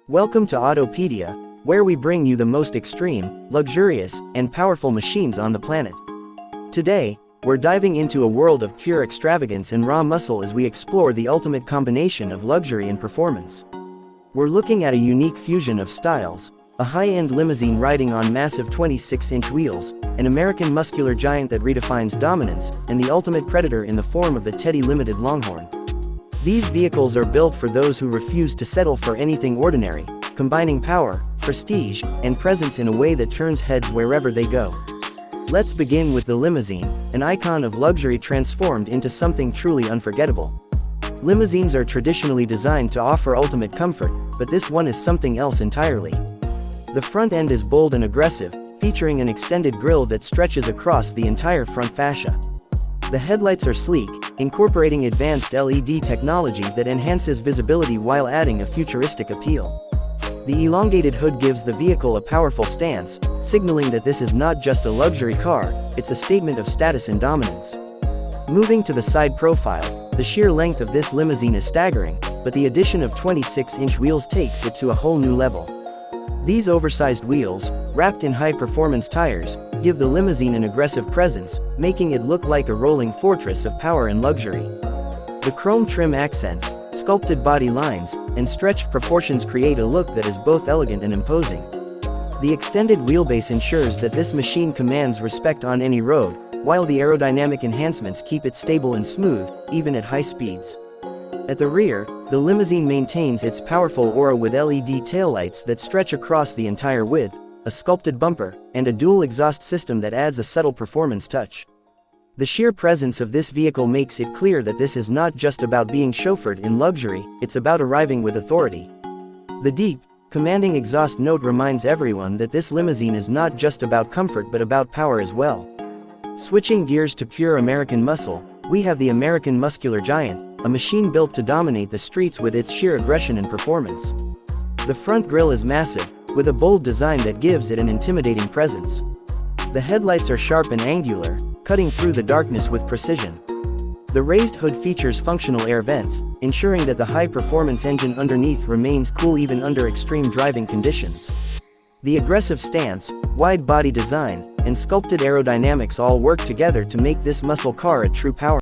Welcome to Autopedia, where we bring you the most extreme, luxurious, and powerful machines on the planet. Today, we're diving into a world of pure extravagance and raw muscle as we explore the ultimate combination of luxury and performance. We're looking at a unique fusion of styles, a high-end limousine riding on massive 26-inch wheels, an American muscular giant that redefines dominance, and the ultimate predator in the form of the Teddy Limited Longhorn. These vehicles are built for those who refuse to settle for anything ordinary, combining power, prestige, and presence in a way that turns heads wherever they go. Let's begin with the Limousine, an icon of luxury transformed into something truly unforgettable. Limousines are traditionally designed to offer ultimate comfort, but this one is something else entirely. The front end is bold and aggressive, featuring an extended grille that stretches across the entire front fascia. The headlights are sleek, incorporating advanced LED technology that enhances visibility while adding a futuristic appeal. The elongated hood gives the vehicle a powerful stance, signaling that this is not just a luxury car, it's a statement of status and dominance. Moving to the side profile, the sheer length of this limousine is staggering, but the addition of 26-inch wheels takes it to a whole new level. These oversized wheels, wrapped in high-performance tires, give the limousine an aggressive presence, making it look like a rolling fortress of power and luxury. The chrome trim accents, sculpted body lines, and stretched proportions create a look that is both elegant and imposing. The extended wheelbase ensures that this machine commands respect on any road, while the aerodynamic enhancements keep it stable and smooth, even at high speeds. At the rear, the limousine maintains its powerful aura with LED taillights that stretch across the entire width, a sculpted bumper, and a dual exhaust system that adds a subtle performance touch. The sheer presence of this vehicle makes it clear that this is not just about being chauffeured in luxury, it's about arriving with authority. The deep, commanding exhaust note reminds everyone that this limousine is not just about comfort but about power as well. Switching gears to pure American muscle, we have the American muscular giant, a machine built to dominate the streets with its sheer aggression and performance. The front grille is massive, with a bold design that gives it an intimidating presence. The headlights are sharp and angular, cutting through the darkness with precision. The raised hood features functional air vents, ensuring that the high-performance engine underneath remains cool even under extreme driving conditions. The aggressive stance, wide body design, and sculpted aerodynamics all work together to make this muscle car a true power.